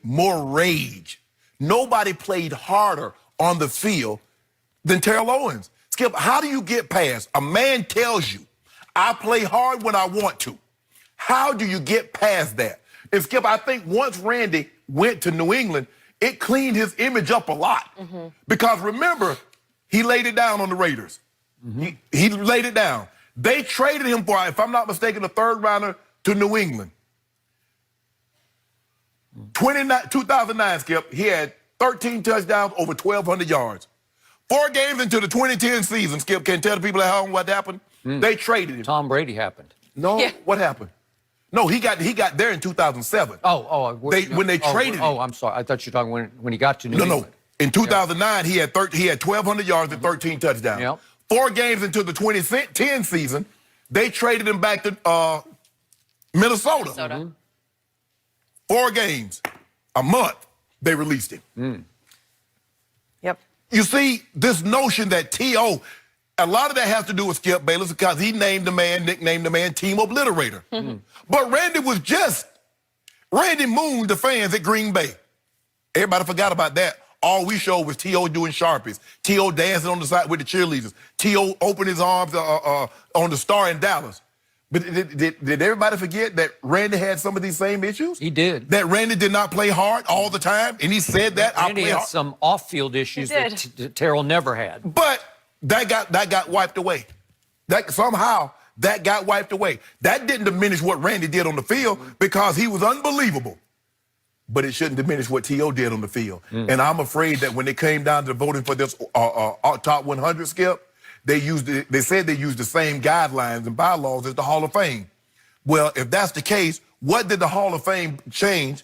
more rage. Nobody played harder on the field than Terrell Owens. Skip, how do you get past? A man tells you, I play hard when I want to. How do you get past that? And Skip, I think once Randy went to New England, it cleaned his image up a lot. Because remember, he laid it down on the Raiders. He laid it down. They traded him for, if I'm not mistaken, a third rounder to New England. 2009, Skip, he had 13 touchdowns, over 1,200 yards. 4 games into the 2010 season, Skip, can you tell the people at home what happened? They traded him. Tom Brady happened. No, what happened? No, he got there in 2007. When they traded him. Oh, I'm sorry. I thought you were talking when he got to New England. No. In 2009, he had 1,200 yards and 13 touchdowns. Yep. 4 games into the 2010 season, they traded him back to Minnesota. 4 games, a month, they released him. Yep. You see, this notion that T.O., a lot of that has to do with Skip Bayless because he nicknamed the man Team Obliterator. But Randy mooned the fans at Green Bay. Everybody forgot about that. All we showed was T.O. doing Sharpies, T.O. dancing on the side with the cheerleaders, T.O. opened his arms on the star in Dallas. But did everybody forget that Randy had some of these same issues? He did. That Randy did not play hard all the time, and he said that. Randy had some off-field issues that Terrell never had. But that got wiped away. Somehow that got wiped away. That didn't diminish what Randy did on the field because he was unbelievable. But it shouldn't diminish what T.O. did on the field. And I'm afraid that when it came down to voting for this top 100, Skip, they said they used the same guidelines and bylaws as the Hall of Fame. Well, if that's the case, what did the Hall of Fame change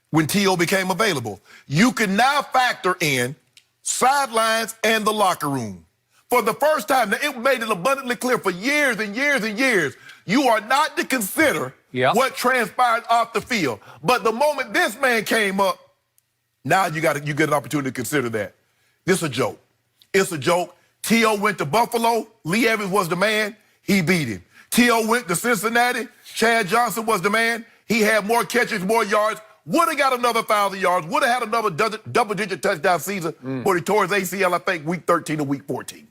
when T.O. became available? You can now factor in sidelines and the locker room. For the first time, now it made it abundantly clear for years and years and years, you are not to consider what transpired off the field. But the moment this man came up, now you get an opportunity to consider that. This is a joke. It's a joke. T.O. went to Buffalo. Lee Evans was the man. He beat him. T.O. went to Cincinnati. Chad Johnson was the man. He had more catches, more yards. Would have got another 1,000 yards. Would have had another double-digit touchdown season. But he tore his ACL, I think, week 13 or week 14.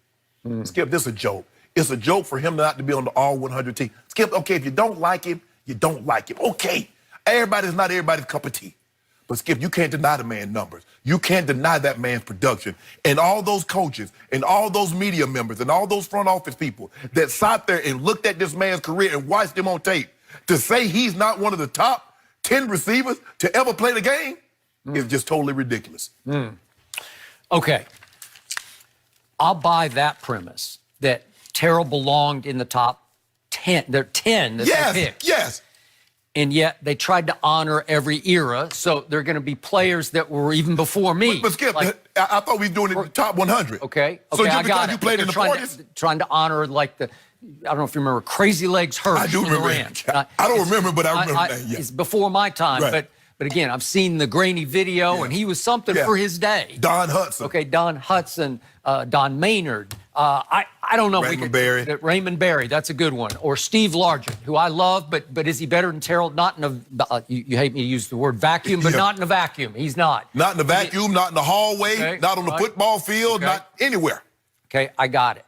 Skip, this is a joke. It's a joke for him not to be on the all-100 team. Skip, okay, if you don't like him, you don't like him. Okay. Everybody's not everybody's cup of tea. But Skip, you can't deny the man's numbers. You can't deny that man's production. And all those coaches and all those media members and all those front office people that sat there and looked at this man's career and watched him on tape to say he's not one of the top 10 receivers to ever play the game is just totally ridiculous. Okay. I'll buy that premise that Terrell belonged in the top 10. There are 10 that they picked. Yes. And yet they tried to honor every era, so there are going to be players that were even before me. But Skip, I thought we were doing it in the top 100. Okay. So I just got because you played in the 40s? Trying to honor, like, I don't know if you remember Crazy Legs Hurts. I do remember him. I don't remember, but I remember that. It's before my time, but again, I've seen the grainy video, and he was something for his day. Don Hudson. Okay, Don Hudson, Don Maynard. I don't know. Raymond Berry. Raymond Berry, that's a good one. Or Steve Largent, who I love, but is he better than Terrell? Not in a, you hate me to use the word vacuum, but not in a vacuum. He's not. Not in the vacuum, not in the hallway, not on the football field, not anywhere. Okay, I got it.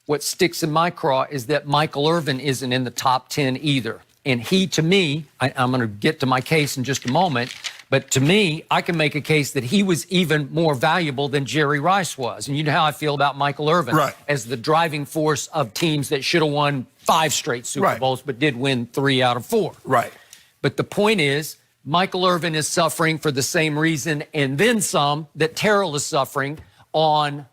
What sticks in my craw is that Michael Irvin isn't in the top 10 either. And he, to me, I'm going to get to my case in just a moment, but to me, I can make a case that he was even more valuable than Jerry Rice was. And you know how I feel about Michael Irvin as the driving force of teams that should have won 5 straight Super Bowls, but did win 3 out of 4. But the point is, Michael Irvin is suffering for the same reason and then some that Terrell is suffering on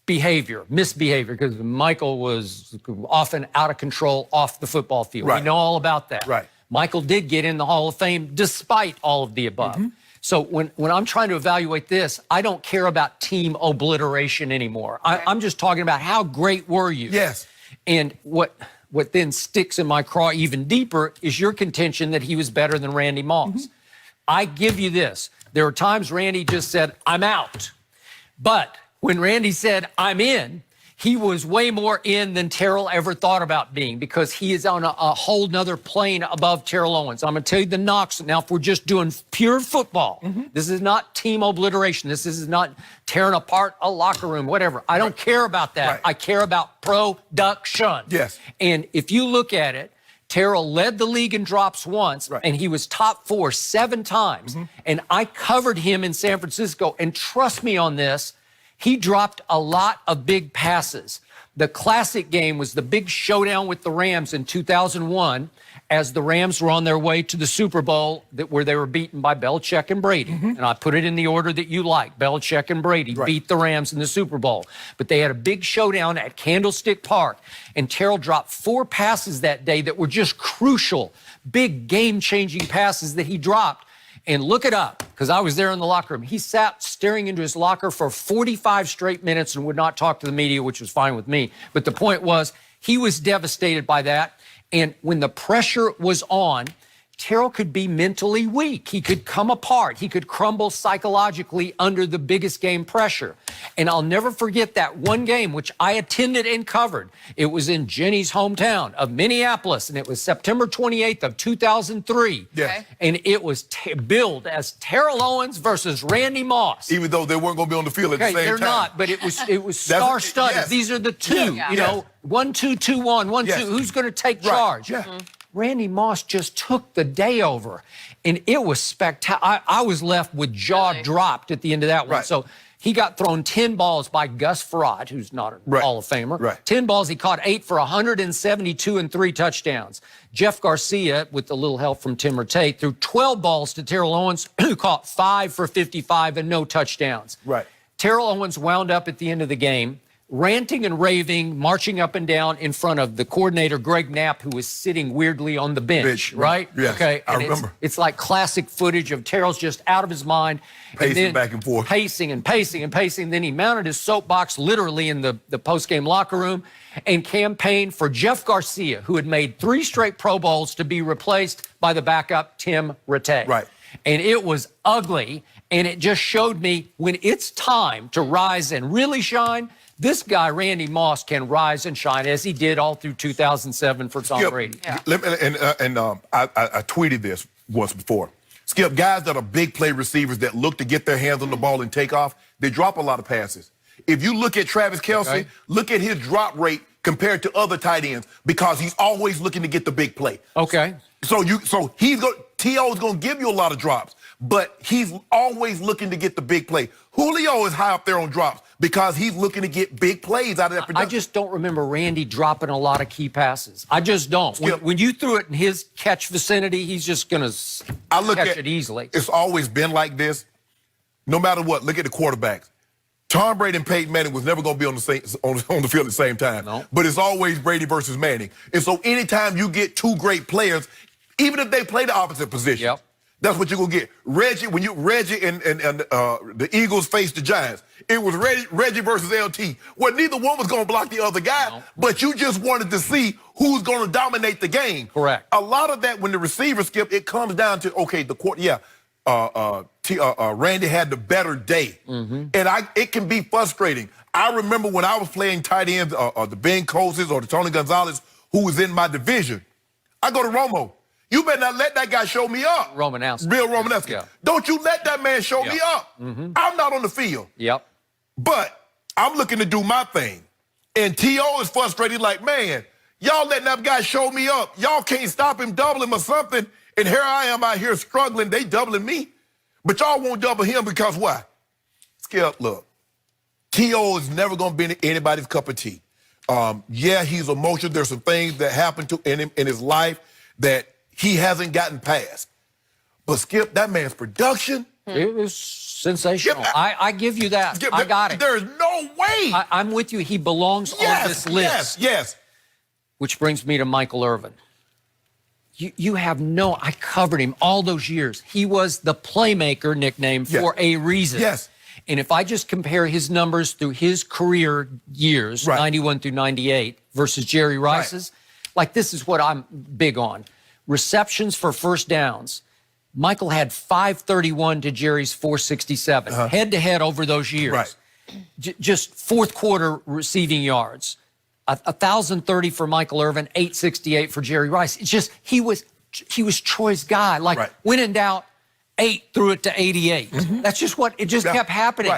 misbehavior, because Michael was often out of control off the football field. We know all about that. Michael did get in the Hall of Fame despite all of the above. So when I'm trying to evaluate this, I don't care about team obliteration anymore. I'm just talking about how great were you? And what then sticks in my craw even deeper is your contention that he was better than Randy Moss. I give you this. There are times Randy just said, I'm out. But when Randy said, I'm in, he was way more in than Terrell ever thought about being because he is on a whole nother plane above Terrell Owens. I'm going to tell you the knocks. Now, if we're just doing pure football, this is not team obliteration. This is not tearing apart a locker room, whatever. I don't care about that. Right. I care about production. Yes. And if you look at it, Terrell led the league in drops once, and he was top 4 7 times. And I covered him in San Francisco. And trust me on this, he dropped a lot of big passes. The classic game was the big showdown with the Rams in 2001 as the Rams were on their way to the Super Bowl where they were beaten by Belichick and Brady. And I put it in the order that you like. Belichick and Brady beat the Rams in the Super Bowl. But they had a big showdown at Candlestick Park, and Terrell dropped 4 passes that day that were just crucial, big game-changing passes that he dropped. And look it up, because I was there in the locker room. He sat staring into his locker for 45 straight minutes and would not talk to the media, which was fine with me. But the point was, he was devastated by that. And when the pressure was on, Terrell could be mentally weak. He could come apart. He could crumble psychologically under the biggest game pressure. And I'll never forget that one game, which I attended and covered. It was in Jenny's hometown of Minneapolis, and it was September 28th of 2003. Yeah. Okay. And it was billed as Terrell Owens versus Randy Moss. Even though they weren't going to be on the field at the same time. They're not, but it was star-studded. Yes. These are the two, Yeah. you know, 1, 2, 2, 1, 1, 2. Who's going to take charge? Yeah. Randy Moss just took the day over, and it was spectacular. I was left with jaw dropped at the end of that one. So he got thrown 10 balls by Gus Frerotte, who's not a Hall of Famer. 10 balls, he caught 8 for 172 and 3 touchdowns. Jeff Garcia, with a little help from Tim Tate, threw 12 balls to Terrell Owens, who caught 5 for 55 and no touchdowns. Terrell Owens wound up at the end of the game ranting and raving, marching up and down in front of the coordinator, Greg Knapp, who was sitting weirdly on the bench, right? Yes, okay. I And remember. It's like classic footage of Terrell's just out of his mind. Pacing back and forth. Pacing and pacing and pacing. Then he mounted his soapbox literally in the post-game locker room and campaigned for Jeff Garcia, who had made 3 straight Pro Bowls, to be replaced by the backup Tim Rattay. And it was ugly, and it just showed me when it's time to rise and really shine, this guy, Randy Moss, can rise and shine as he did all through 2007 for Tom Brady. I tweeted this once before. Skip, guys that are big play receivers that look to get their hands on the ball and take off, they drop a lot of passes. If you look at Travis Kelce, look at his drop rate compared to other tight ends because he's always looking to get the big play. So T.O. is going to give you a lot of drops, but he's always looking to get the big play. Julio is high up there on drops because he's looking to get big plays out of that production. I just don't remember Randy dropping a lot of key passes. I just don't. When you threw it in his catch vicinity, he's just going to catch it easily. It's always been like this. No matter what, look at the quarterbacks. Tom Brady and Peyton Manning was never going to be on the field at the same time. But it's always Brady versus Manning. And so anytime you get 2 great players, even if they play the opposite position, that's what you're going to get. Reggie and the Eagles faced the Giants, it was Reggie versus LT, where neither one was going to block the other guy, but you just wanted to see who's going to dominate the game. A lot of that, when the receivers skip, it comes down to, okay, Randy had the better day. And it can be frustrating. I remember when I was playing tight ends, the Ben Coases or the Tony Gonzalez, who was in my division. I go to Romo. You better not let that guy show me up. Romanowski. Bill Romanowski. Don't you let that man show me up. I'm not on the field. But I'm looking to do my thing. And T.O. is frustrated like, man, y'all letting that guy show me up. Y'all can't stop him doubling or something. And here I am out here struggling. They doubling me. But y'all won't double him because why? Skip, look. T.O. is never going to be anybody's cup of tea. Yeah, he's emotional. There's some things that happened to him in his life that he hasn't gotten past. But Skip, that man's production. It was sensational. I give you that. Skip, I got it. There's no way. I'm with you. He belongs on this list. Which brings me to Michael Irvin. You have I covered him all those years. He was the playmaker nickname for a reason. And if I just compare his numbers through his career years, 91 through 98, versus Jerry Rice's, like this is what I'm big on. Receptions for first downs. Michael had 531 to Jerry's 467, head-to-head over those years. just fourth quarter receiving yards. 1,030 for Michael Irvin, 868 for Jerry Rice. It's just he was Troy's guy. Like, Right. when in doubt, 8 threw it to 88. That's just what it just kept happening. Right.